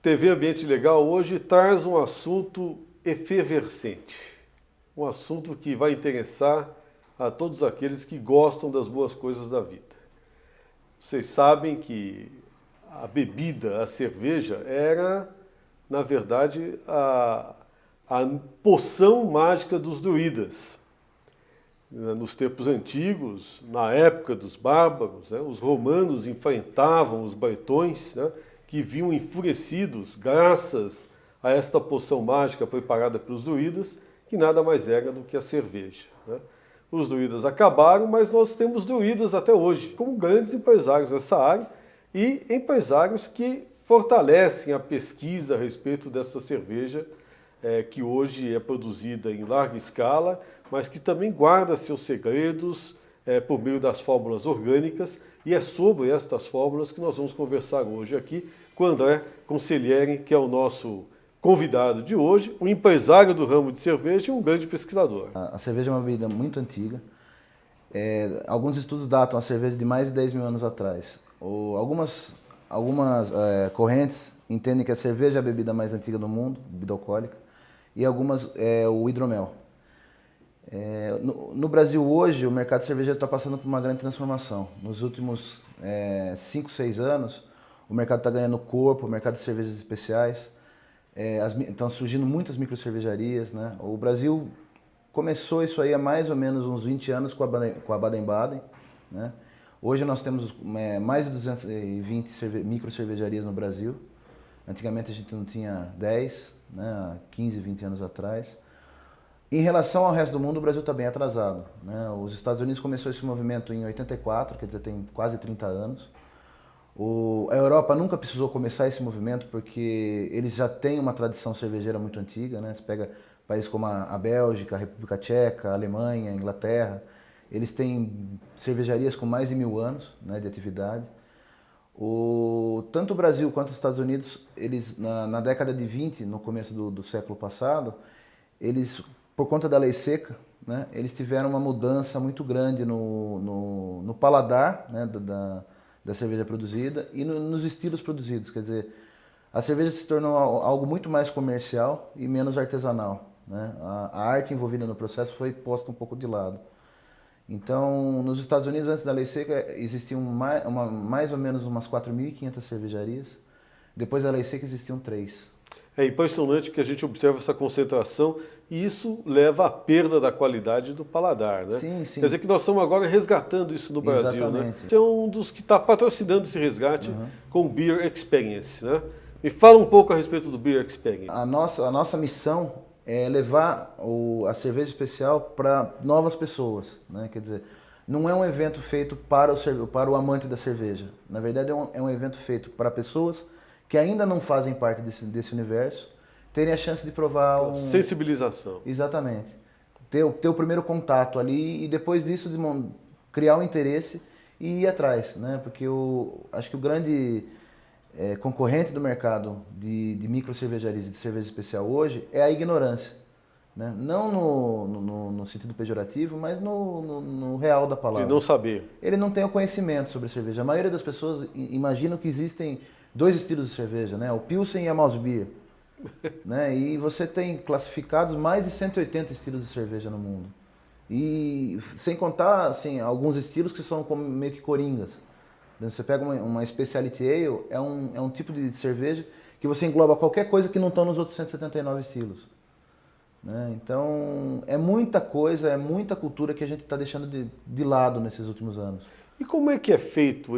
TV Ambiente Legal hoje traz um assunto efervescente, um assunto que vai interessar a todos aqueles que gostam das boas coisas da vida. Vocês sabem que a bebida, a cerveja, era, na verdade, a poção mágica dos druidas. Nos tempos antigos, na época dos bárbaros, os romanos enfrentavam os bretões, que vinham enfurecidos graças a esta poção mágica preparada pelos druidas, que nada mais era do que a cerveja. Os druidas acabaram, mas nós temos druidas até hoje, como grandes empresários nessa área e empresários que fortalecem a pesquisa a respeito desta cerveja, que hoje é produzida em larga escala, mas que também guarda seus segredos por meio das fórmulas orgânicas, e é sobre estas fórmulas que nós vamos conversar hoje aqui com André Consigliere, que é o nosso convidado de hoje, um empresário do ramo de cerveja e um grande pesquisador. A cerveja é uma bebida muito antiga. Alguns estudos datam a cerveja de mais de 10 mil anos atrás. Algumas correntes entendem que a cerveja é a bebida mais antiga do mundo, bebida alcoólica, e algumas é o hidromel. No Brasil hoje, o mercado de cerveja está passando por uma grande transformação. Nos últimos 5, 6 anos, o mercado está ganhando corpo, o mercado de cervejas especiais. Estão surgindo muitas microcervejarias, né? O Brasil começou isso aí há mais ou menos uns 20 anos com a Baden-Baden, né? Hoje nós temos mais de 220 microcervejarias no Brasil. Antigamente a gente não tinha 10, né? Há 15, 20 anos atrás. Em relação ao resto do mundo, o Brasil está bem atrasado, né? Os Estados Unidos começou esse movimento em 84, quer dizer, tem quase 30 anos. A Europa nunca precisou começar esse movimento porque eles já têm uma tradição cervejeira muito antiga, né? Você pega países como a Bélgica, a República Tcheca, a Alemanha, a Inglaterra, eles têm cervejarias com mais de 1000 anos, né, de atividade. Tanto o Brasil quanto os Estados Unidos, eles na década de 20, no começo do século passado, eles, por conta da lei seca, né, eles tiveram uma mudança muito grande no paladar, né, da cerveja produzida e nos estilos produzidos. Quer dizer, a cerveja se tornou algo muito mais comercial e menos artesanal, né? A arte envolvida no processo foi posta um pouco de lado. Então, nos Estados Unidos, antes da lei seca, existiam mais ou menos umas 4.500 cervejarias. Depois da lei seca, existiam 3. É impressionante que a gente observa essa concentração e isso leva à perda da qualidade do paladar, né? Sim, sim. Quer dizer que nós estamos agora resgatando isso no Brasil, Exatamente. né? Você é um dos que está patrocinando esse resgate com o Beer Experience, né? Me fala um pouco a respeito do Beer Experience. A nossa missão é levar a cerveja especial para novas pessoas, né? Quer dizer, não é um evento feito para o amante da cerveja. Na verdade, é um evento feito para pessoas que ainda não fazem parte desse universo, terem a chance de provar Sensibilização. Exatamente. Ter o primeiro contato ali e depois disso criar um interesse e ir atrás, né? Porque acho que o grande concorrente do mercado de microcervejarias e de cerveja especial hoje é a ignorância, né? Não no sentido pejorativo, mas no real da palavra. De não saber. Ele não tem o conhecimento sobre a cerveja. A maioria das pessoas imagina que existem 2 estilos de cerveja, né? O Pilsen e a Malzbier, né? E você tem classificados mais de 180 estilos de cerveja no mundo. E sem contar assim, alguns estilos que são como meio que coringas. Você pega uma Specialty Ale, é um tipo de cerveja que você engloba qualquer coisa que não estão nos outros 179 estilos, né? Então é muita coisa, é muita cultura que a gente está deixando de lado nesses últimos anos. E como é que é feito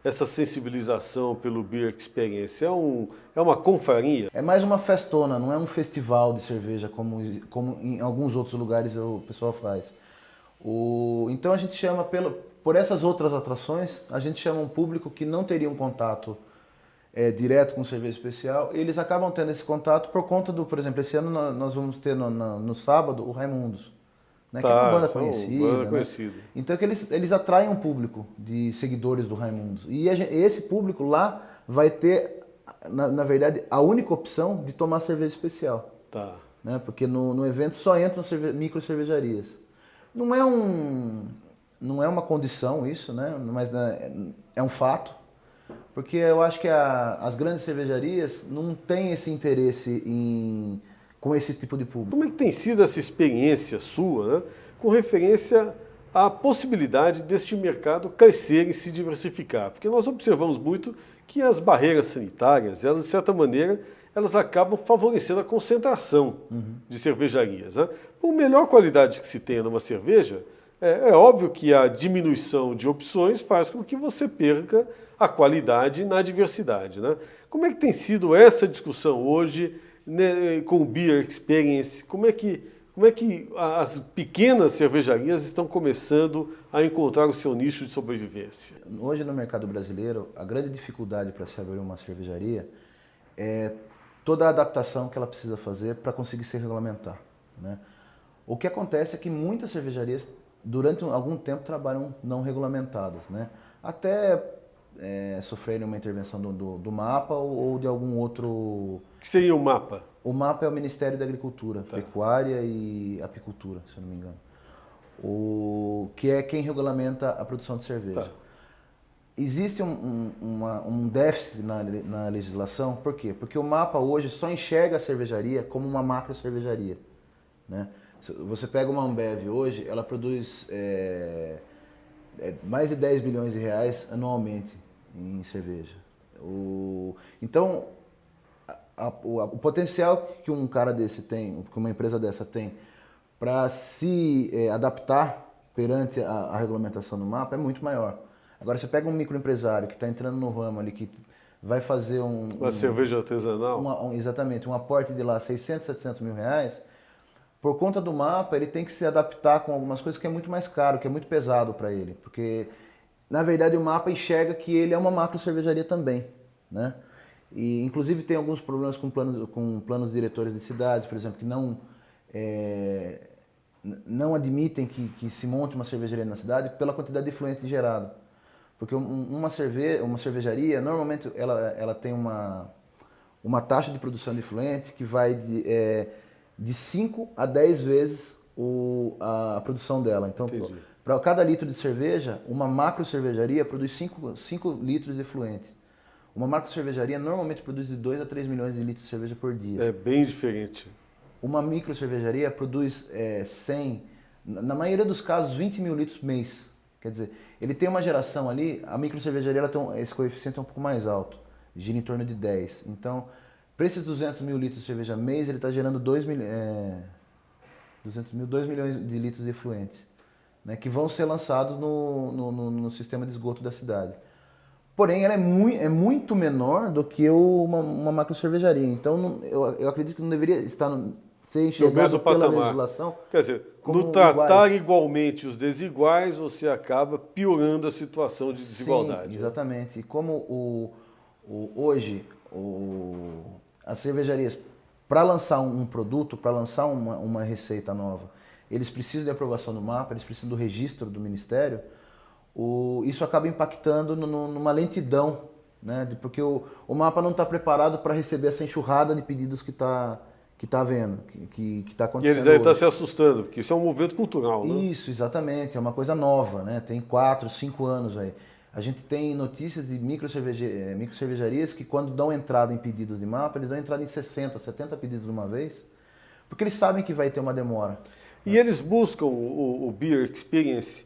essa sensibilização pelo Beer Experience? É uma confraria? É mais uma festona, não é um festival de cerveja como em alguns outros lugares o pessoal faz. Então a gente chama, por essas outras atrações, a gente chama um público que não teria um contato direto com cerveja especial. Eles acabam tendo esse contato por conta por exemplo, esse ano nós vamos ter no sábado o Raimundos, né, que é uma banda conhecida. Né? Então que eles atraem um público de seguidores do Raimundos. E esse público lá vai ter, na verdade, a única opção de tomar cerveja especial. Tá. Né? Porque no evento só entram microcervejarias. Não é uma condição isso, né? Mas é um fato. Porque eu acho que as grandes cervejarias não têm esse interesse com esse tipo de público. Como é que tem sido essa experiência sua, né, com referência à possibilidade deste mercado crescer e se diversificar? Porque nós observamos muito que as barreiras sanitárias, elas, de certa maneira, elas acabam favorecendo a concentração de cervejarias, né? Por melhor qualidade que se tenha numa cerveja, é óbvio que a diminuição de opções faz com que você perca a qualidade na diversidade, né? Como é que tem sido essa discussão hoje, né, com o Beer Experience? Como é que as pequenas cervejarias estão começando a encontrar o seu nicho de sobrevivência? Hoje no mercado brasileiro, a grande dificuldade para se abrir uma cervejaria é toda a adaptação que ela precisa fazer para conseguir se regulamentar, né? O que acontece é que muitas cervejarias, durante algum tempo, trabalham não regulamentadas, né? Até sofrerem uma intervenção do MAPA ou de algum outro... O que seria o MAPA? O MAPA é o Ministério da Agricultura, Pecuária e Apicultura, se eu não me engano. Que é quem regulamenta a produção de cerveja. Tá. Existe um déficit na legislação, por quê? Porque o MAPA hoje só enxerga a cervejaria como uma macro cervejaria, né? Você pega uma Ambev hoje, ela produz mais de 10 bilhões de reais anualmente em cerveja. Então, o potencial que um cara desse tem, que uma empresa dessa tem, para se adaptar perante a regulamentação do MAPA é muito maior. Agora, você pega um microempresário que está entrando no ramo ali, que vai fazer uma cerveja artesanal? Exatamente, um aporte de lá 600, 700 mil reais, por conta do MAPA, ele tem que se adaptar com algumas coisas que é muito mais caro, que é muito pesado para ele. Porque, na verdade, o MAPA enxerga que ele é uma macro cervejaria também, né? E, inclusive, tem alguns problemas com planos diretores de cidades, por exemplo, que não admitem que se monte uma cervejaria na cidade pela quantidade de efluente gerado. Porque uma cervejaria, normalmente, ela tem uma taxa de produção de efluente que vai de 5 a 10 vezes a produção dela. Então, para cada litro de cerveja, uma macro cervejaria produz 5 litros de efluente. Uma macro cervejaria normalmente produz de 2 a 3 milhões de litros de cerveja por dia. É bem diferente. Uma micro cervejaria produz 100, na maioria dos casos, 20 mil litros por mês. Quer dizer, ele tem uma geração ali, a micro cervejaria esse coeficiente é um pouco mais alto, gira em torno de 10. Então, para esses 200 mil litros de cerveja mês, ele está gerando 2 milhões de litros de efluentes, né, que vão ser lançados no sistema de esgoto da cidade. Porém, ela é muito menor do que uma macro cervejaria. Então, eu acredito que não deveria ser enxergado pela legislação. Quer dizer, no tratar igualmente os desiguais, você acaba piorando a situação de desigualdade. Sim, exatamente. E como hoje as cervejarias, para lançar um produto, para lançar uma receita nova, eles precisam de aprovação do MAPA, eles precisam do registro do Ministério, isso acaba impactando numa lentidão, né? Porque o MAPA não está preparado para receber essa enxurrada de pedidos que está havendo, que está acontecendo. E eles aí estão se assustando, porque isso é um movimento cultural, né? Isso, exatamente, é uma coisa nova, né? Tem 4, 5 anos aí. A gente tem notícias de micro cervejarias que, quando dão entrada em pedidos de MAPA, eles dão entrada em 60, 70 pedidos de uma vez, porque eles sabem que vai ter uma demora. E eles buscam o Beer Experience,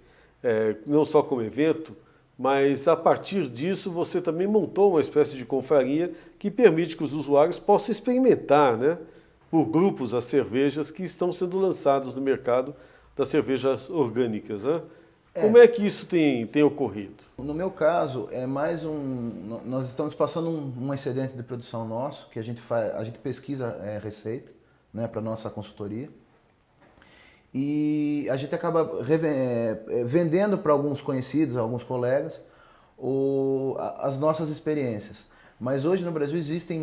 não só como evento, mas a partir disso você também montou uma espécie de confraria que permite que os usuários possam experimentar, né, por grupos as cervejas que estão sendo lançadas no mercado das cervejas orgânicas, né? Como é que isso tem ocorrido? No meu caso, é mais nós estamos passando um excedente de produção nosso, que a gente pesquisa receita, né, para nossa consultoria, e a gente acaba vendendo para alguns conhecidos, alguns colegas, as nossas experiências. Mas hoje no Brasil existem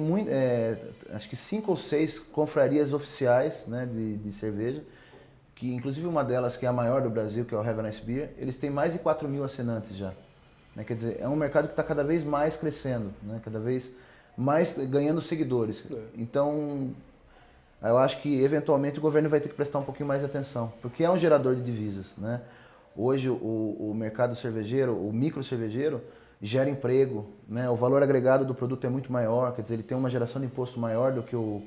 acho que 5 ou 6 confrarias oficiais, né, de cerveja, que inclusive uma delas, que é a maior do Brasil, que é o Have a Nice Beer, eles têm mais de 4 mil assinantes já. Né? Quer dizer, é um mercado que está cada vez mais crescendo, né? Cada vez mais ganhando seguidores. Então, eu acho que eventualmente o governo vai ter que prestar um pouquinho mais de atenção, porque é um gerador de divisas, né? Hoje o mercado cervejeiro, o micro cervejeiro, gera emprego, né? O valor agregado do produto é muito maior, quer dizer, ele tem uma geração de imposto maior do que o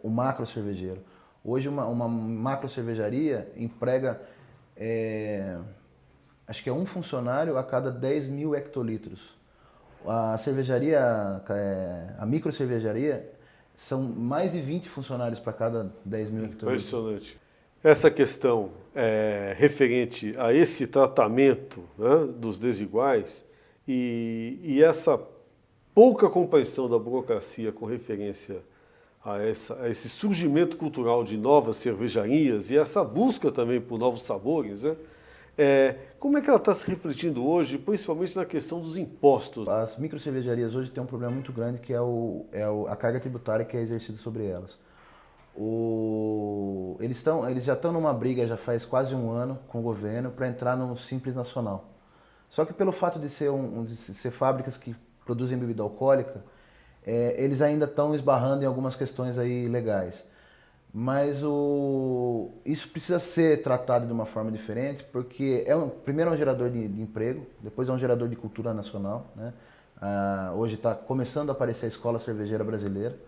macro cervejeiro. Hoje uma macro cervejaria emprega, acho que é um funcionário a cada 10 mil hectolitros. A cervejaria, a micro cervejaria, são mais de 20 funcionários para cada 10 mil hectolitros. Impressionante. Essa questão referente a esse tratamento, né, dos desiguais e essa pouca compreensão da burocracia com referência a esse surgimento cultural de novas cervejarias e essa busca também por novos sabores, né? Como é que ela está se refletindo hoje, principalmente na questão dos impostos? As micro cervejarias hoje têm um problema muito grande que é a carga tributária que é exercida sobre elas. Eles já estão numa briga já faz quase um ano com o governo para entrar no Simples Nacional. Só que pelo fato de ser fábricas que produzem bebida alcoólica, eles ainda estão esbarrando em algumas questões aí legais. Mas isso precisa ser tratado de uma forma diferente, porque primeiro é um gerador de emprego, depois é um gerador de cultura nacional, né? Hoje está começando a aparecer a escola cervejeira brasileira.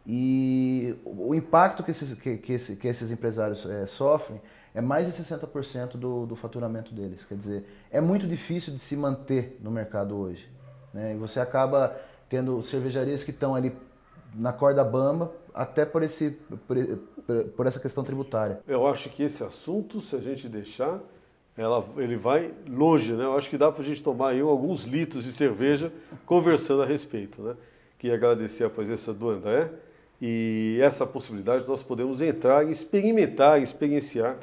E o impacto que esses empresários sofrem é mais de 60% do faturamento deles. Quer dizer, é muito difícil de se manter no mercado hoje, né? E você acaba tendo cervejarias que estão ali na corda bamba, até por essa questão tributária. Eu acho que esse assunto, se a gente deixar, ele vai longe, né? Eu acho que dá para a gente tomar aí alguns litros de cerveja conversando a respeito, né? Queria agradecer a presença do André e essa possibilidade de nós podemos entrar e experimentar, experienciar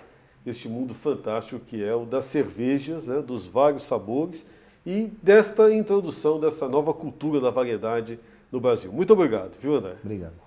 este mundo fantástico que é o das cervejas, né? Dos vários sabores e desta introdução dessa nova cultura da variedade no Brasil. Muito obrigado, viu, André? Obrigado.